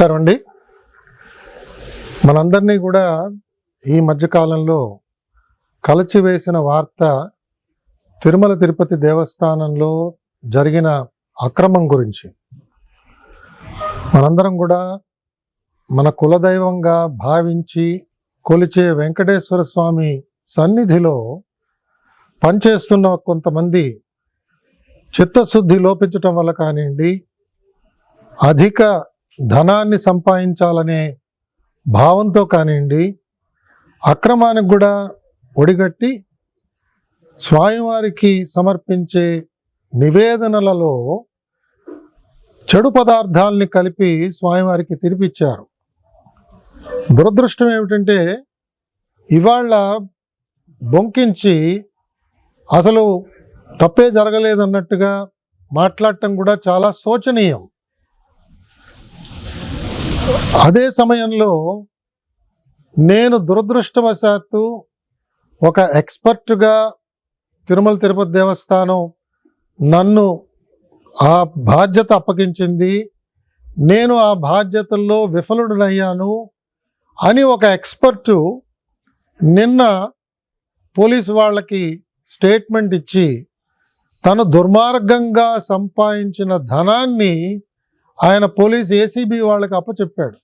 నమస్కారం అండి. మనందరినీ కూడా ఈ మధ్యకాలంలో కలచివేసిన వార్త తిరుమల తిరుపతి దేవస్థానంలో జరిగిన అక్రమం గురించి. మనందరం కూడా మన కులదైవంగా భావించి కొలిచే వెంకటేశ్వర స్వామి సన్నిధిలో పనిచేస్తున్న కొంతమంది చిత్తశుద్ధి లోపించటం వల్ల కానివ్వండి, అధిక ధనాన్ని సంపాదించాలనే భావంతో కానివ్వండి, అక్రమానికి కూడా ఒడిగట్టి స్వామివారికి సమర్పించే నివేదనలలో చెడు పదార్థాలని కలిపి స్వామివారికి తినిపించారు. దురదృష్టం ఏమిటంటే ఇవాళ బొంకించి అసలు తప్పే జరగలేదన్నట్టుగా మాట్లాడటం కూడా చాలా శోచనీయం. అదే సమయంలో నేను దురదృష్టవశాత్తు ఒక ఎక్స్పర్ట్గా తిరుమల తిరుపతి దేవస్థానం నన్ను ఆ బాధ్యత అప్పగించింది, నేను ఆ బాధ్యతల్లో విఫలుడనయ్యాను అని ఒక ఎక్స్పర్టు నిన్న పోలీసు వాళ్ళకి స్టేట్మెంట్ ఇచ్చి తను దుర్మార్గంగా సంపాదించిన ధనాన్ని ఆయన పోలీస్ ఏసీబీ వాళ్ళకి అప్పచెప్పాడు.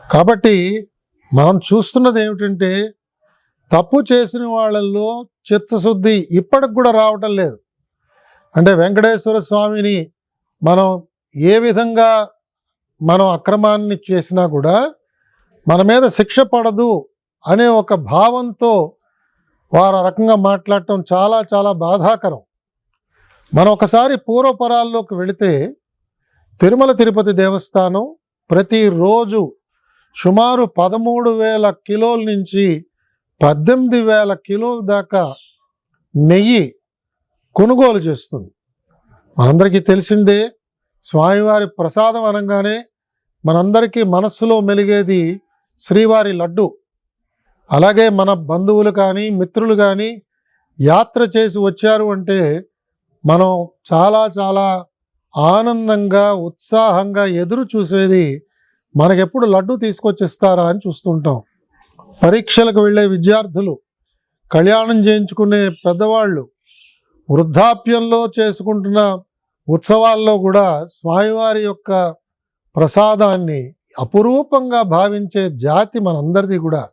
కాబట్టి మనం చూస్తున్నది ఏమిటంటే తప్పు చేసిన వాళ్ళల్లో చిత్తశుద్ధి ఇప్పటికి కూడా రావటం లేదు. అంటే వెంకటేశ్వర స్వామిని మనం ఏ విధంగా మనం అక్రమాన్ని చేసినా కూడా మన మీద శిక్ష పడదు అనే ఒక భావంతో వారు ఆ రకంగా మాట్లాడటం చాలా చాలా బాధాకరం. మనం ఒకసారి పూర్వపరాల్లోకి వెళితే తిరుమల తిరుపతి దేవస్థానం ప్రతిరోజు సుమారు 13,000 కిలోల నుంచి 18,000 కిలోల దాకా నెయ్యి కొనుగోలు చేస్తుంది. మనందరికీ తెలిసిందే, స్వామివారి ప్రసాదం అనగానే మనందరికీ మనస్సులో మెలిగేది శ్రీవారి లడ్డు. అలాగే మన బంధువులు కానీ మిత్రులు కానీ యాత్ర చేసి వచ్చారు అంటే మనం చాలా చాలా ఆనందంగా ఉత్సాహంగా ఎదురు చూసేది మనకెప్పుడు లడ్డు తీసుకొచ్చిస్తారా అని చూస్తుంటాం. పరీక్షలకు వెళ్ళే విద్యార్థులు, కళ్యాణం చేయించుకునే పెద్దవాళ్ళు, వృద్ధాప్యంలో చేసుకుంటున్న ఉత్సవాల్లో కూడా స్వామివారి యొక్క ప్రసాదాన్ని అపురూపంగా భావించే జాతి మనందరిది కూడా.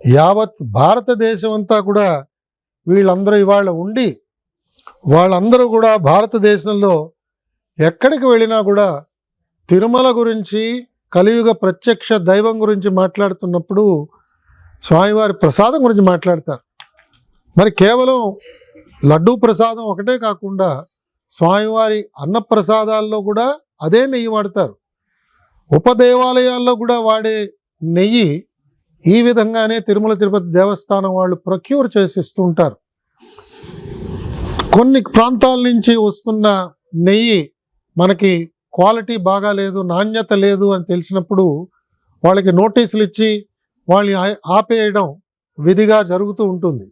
యావత్ భారతదేశం అంతా కూడా వీళ్ళందరూ ఇవాళ ఉండి వాళ్ళందరూ కూడా భారతదేశంలో ఎక్కడికి వెళ్ళినా కూడా తిరుమల గురించి, కలియుగ ప్రత్యక్ష దైవం గురించి మాట్లాడుతున్నప్పుడు స్వామివారి ప్రసాదం గురించి మాట్లాడతారు. మరి కేవలం లడ్డూ ప్రసాదం ఒకటే కాకుండా స్వామివారి అన్నప్రసాదాల్లో కూడా అదే నెయ్యి వాడతారు. ఉపదేవాలయాల్లో కూడా వాడే నెయ్యి ఈ విధంగానే తిరుమల తిరుపతి దేవస్థానం వాళ్ళు ప్రొక్యూర్ చేసి ఇస్తుంటారు. కొన్ని ప్రాంతాల నుంచి వస్తున్న నెయ్యి మనకి క్వాలిటీ బాగా లేదు, నాణ్యత లేదు అని తెలిసినప్పుడు వాళ్ళకి నోటీసులు ఇచ్చి వాళ్ళని ఆపేయడం విధిగా జరుగుతూ ఉంటుంది.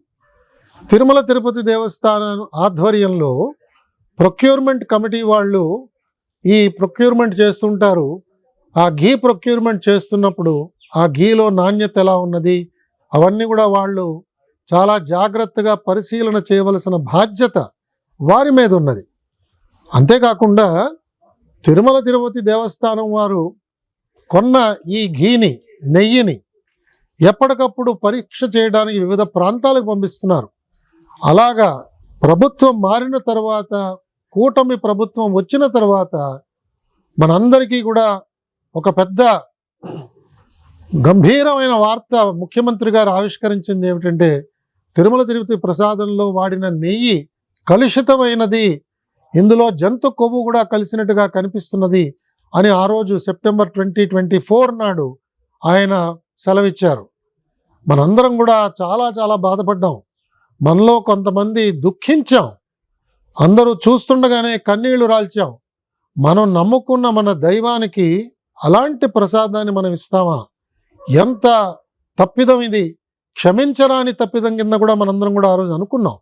తిరుమల తిరుపతి దేవస్థానం ఆధ్వర్యంలో ప్రొక్యూర్మెంట్ కమిటీ వాళ్ళు ఈ ప్రొక్యూర్మెంట్ చేస్తుంటారు. ఆ ఘీ ప్రొక్యూర్మెంట్ చేస్తున్నప్పుడు ఆ ఘీలో నాణ్యత ఎలా ఉన్నది అవన్నీ కూడా వాళ్ళు చాలా జాగ్రత్తగా పరిశీలన చేయవలసిన బాధ్యత వారి మీద ఉన్నది. అంతేకాకుండా తిరుమల తిరుపతి దేవస్థానం వారు కొన్న ఈ ఘీని, నెయ్యిని ఎప్పటికప్పుడు పరీక్ష చేయడానికి వివిధ ప్రాంతాలకు పంపిస్తున్నారు. అలాగా ప్రభుత్వం మారిన తర్వాత, కూటమి ప్రభుత్వం వచ్చిన తర్వాత మనందరికీ కూడా ఒక పెద్ద గంభీరమైన వార్త ముఖ్యమంత్రి గారు ఆవిష్కరించింది ఏమిటంటే తిరుమల తిరుపతి ప్రసాదంలో వాడిన నెయ్యి కలుషితమైనది, ఇందులో జంతు కొవ్వు కూడా కలిసినట్టుగా కనిపిస్తున్నది అని ఆ రోజు సెప్టెంబర్ 2024 నాడు ఆయన సెలవిచ్చారు. మనందరం కూడా చాలా చాలా బాధపడ్డాం. మనలో కొంతమంది దుఃఖించాం. అందరూ చూస్తుండగానే కన్నీళ్లు రాల్చాం. మనం నమ్ముకున్న మన దైవానికి అలాంటి ప్రసాదాన్ని మనం ఇస్తామా? ఎంత తప్పిదం ఇది! క్షమించరాని తప్పిదం కింద కూడా మనందరం కూడా ఆ రోజు అనుకున్నాం.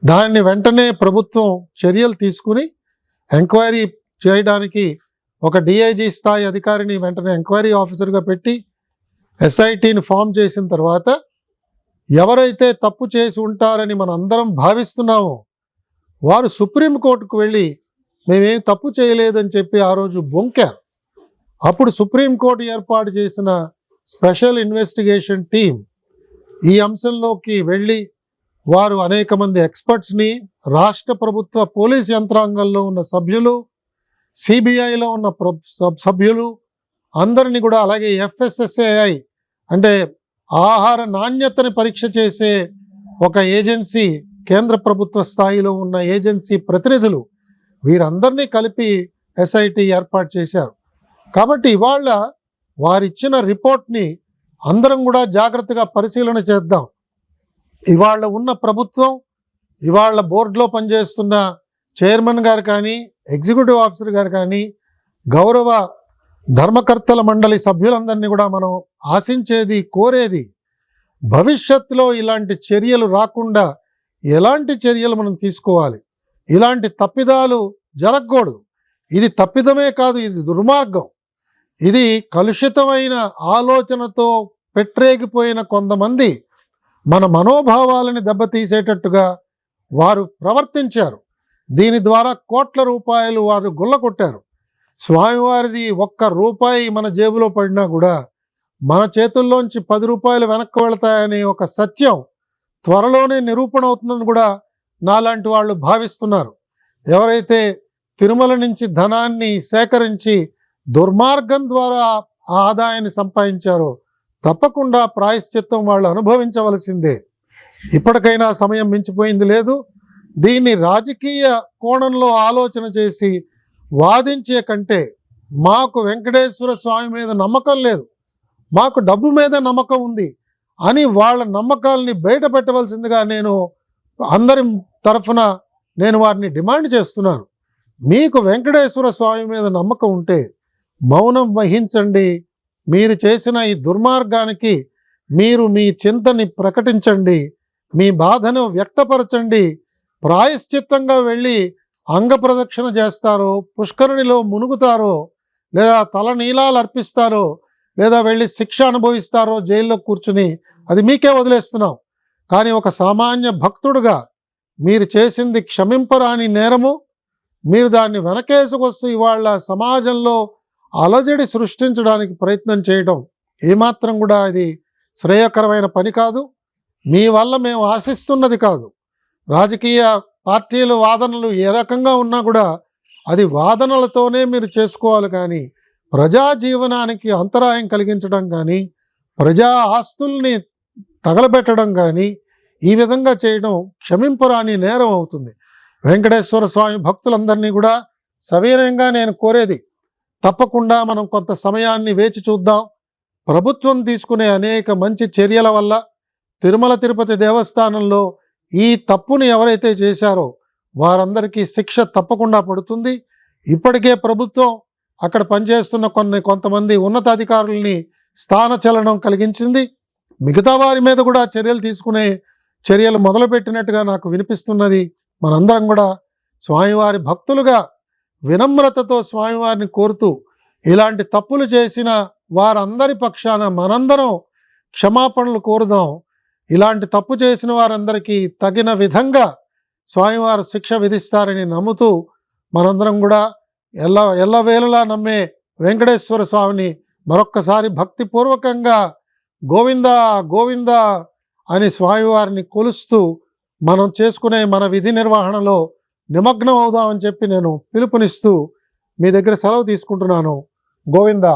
దాన్ని వెంటనే ప్రభుత్వం చర్యలు తీసుకుని ఎంక్వైరీ చేయడానికి ఒక డిఐజీ స్థాయి అధికారిని వెంటనే ఎంక్వైరీ ఆఫీసర్గా పెట్టి ఎస్ఐటిని ఫామ్ చేసిన తర్వాత ఎవరైతే తప్పు చేసి ఉంటారని మనం అందరం భావిస్తున్నామో వారు సుప్రీంకోర్టుకు వెళ్ళి మేమేం తప్పు చేయలేదని చెప్పి ఆ రోజు బొంకారు. అప్పుడు సుప్రీంకోర్టు ఏర్పాటు చేసిన స్పెషల్ ఇన్వెస్టిగేషన్ టీం ఈ అంశంలోకి వెళ్ళి వారు అనేక మంది ఎక్స్పర్ట్స్ని, రాష్ట్ర ప్రభుత్వ పోలీస్ యంత్రాంగంలో ఉన్న సభ్యులు, సిబిఐలో ఉన్న సభ్యులు అందరినీ కూడా, అలాగే ఎఫ్ఎస్ఎస్ఏఐ అంటే ఆహార నాణ్యతని పరీక్ష చేసే ఒక ఏజెన్సీ, కేంద్ర ప్రభుత్వ స్థాయిలో ఉన్న ఏజెన్సీ ప్రతినిధులు, వీరందరినీ కలిపి ఎస్ఐటి ఏర్పాటు చేశారు. కాబట్టి ఇవాళ వారిచ్చిన రిపోర్ట్ని అందరం కూడా జాగ్రత్తగా పరిశీలన చేద్దాం. ఇవాళ ఉన్న ప్రభుత్వం, ఇవాళ బోర్డులో పనిచేస్తున్న చైర్మన్ గారు కానీ, ఎగ్జిక్యూటివ్ ఆఫీసర్ గారు కానీ, గౌరవ ధర్మకర్తల మండలి సభ్యులందరినీ కూడా మనం ఆశించేది, కోరేది, భవిష్యత్తులో ఇలాంటి చర్యలు రాకుండా ఎలాంటి చర్యలు మనం తీసుకోవాలి. ఇలాంటి తప్పిదాలు జరగకూడదు. ఇది తప్పిదమే కాదు, ఇది దుర్మార్గం. ఇది కలుషితమైన ఆలోచనతో పెట్టరేగిపోయిన కొంతమంది మన మనోభావాలని దెబ్బతీసేటట్టుగా వారు ప్రవర్తించారు. దీని ద్వారా కోట్ల రూపాయలు వారు గుల్లకొట్టారు. స్వామివారిది ఒక్క రూపాయి మన జేబులో పడినా కూడా మన చేతుల్లోంచి 10 రూపాయలు వెనక్కి వెళతాయనే ఒక సత్యం త్వరలోనే నిరూపణ అవుతుందని కూడా నాలాంటి వాళ్ళు భావిస్తున్నారు. ఎవరైతే తిరుమల నుంచి ధనాన్ని సేకరించి దుర్మార్గం ద్వారా ఆ ఆదాయాన్ని సంపాదించారో తప్పకుండా ప్రాయశ్చిత్తం వాళ్ళు అనుభవించవలసిందే. ఇప్పటికైనా సమయం మించిపోయింది లేదు. దీన్ని రాజకీయ కోణంలో ఆలోచన చేసి వాదించే కంటే మాకు వెంకటేశ్వర స్వామి మీద నమ్మకం లేదు, మాకు డబ్బు మీద నమ్మకం ఉంది అని వాళ్ళ నమ్మకాలని బయట పెట్టవలసిందిగా నేను అందరి తరఫున నేను వారిని డిమాండ్ చేస్తున్నాను. మీకు వెంకటేశ్వర స్వామి మీద నమ్మకం ఉంటే మౌనం వహించండి. మీరు చేసిన ఈ దుర్మార్గానికి మీరు మీ చింతని ప్రకటించండి, మీ బాధను వ్యక్తపరచండి. ప్రాయశ్చిత్తంగా వెళ్ళి అంగప్రదక్షిణ చేస్తారో, పుష్కరిణిలో మునుగుతారో, లేదా తల నీలాలు అర్పిస్తారో, లేదా వెళ్ళి శిక్ష అనుభవిస్తారో జైల్లో కూర్చుని, అది మీకే వదిలేస్తున్నాం. కానీ ఒక సామాన్య భక్తుడుగా మీరు చేసింది క్షమింపరాని నేరము. మీరు దాన్ని వెనకేసుకొస్తూ ఇవాళ సమాజంలో అలజడి సృష్టించడానికి ప్రయత్నం చేయడం ఏమాత్రం కూడా ఇది శ్రేయకరమైన పని కాదు. మీ వల్ల మేము ఆశిస్తున్నది కాదు. రాజకీయ పార్టీలు వాదనలు ఏ రకంగా ఉన్నా కూడా అది వాదనలతోనే మీరు చేసుకోవాలి. కానీ ప్రజా జీవనానికి అంతరాయం కలిగించడం కానీ, ప్రజా ఆస్తుల్ని తగలబెట్టడం కానీ ఈ విధంగా చేయడం క్షమింపరాని నేరం అవుతుంది. వెంకటేశ్వర స్వామి భక్తులందరినీ కూడా సవినయంగా నేను కోరేది, తప్పకుండా మనం కొంత సమయాన్ని వేచి చూద్దాం. ప్రభుత్వం తీసుకునే అనేక మంచి చర్యల వల్ల తిరుమల తిరుపతి దేవస్థానంలో ఈ తప్పుని ఎవరైతే చేశారో వారందరికీ శిక్ష తప్పకుండా పడుతుంది. ఇప్పటికే ప్రభుత్వం అక్కడ పనిచేస్తున్న కొంతమంది ఉన్నతాధికారుల్ని స్థానచలనం కలిగించింది. మిగతా వారి మీద కూడా చర్యలు మొదలుపెట్టినట్టుగా నాకు వినిపిస్తున్నది. మనందరం కూడా స్వామివారి భక్తులుగా వినమ్రతతో స్వామివారిని కోరుతూ ఇలాంటి తప్పులు చేసిన వారందరి పక్షాన మనందరం క్షమాపణలు కోరుదాం. ఇలాంటి తప్పు చేసిన వారందరికీ తగిన విధంగా స్వామివారు శిక్ష విధిస్తారని నమ్ముతూ మనందరం కూడా ఎల్లవేళలా నమ్మే వెంకటేశ్వర స్వామిని మరొక్కసారి భక్తిపూర్వకంగా గోవిందా గోవిందా అని స్వామివారిని కొలుస్తూ మనం చేసుకునే మన విధి నిర్వహణలో నిమగ్నం అవుదామని చెప్పి నేను పిలుపునిస్తూ మీ దగ్గర సెలవు తీసుకుంటున్నాను. గోవిందా.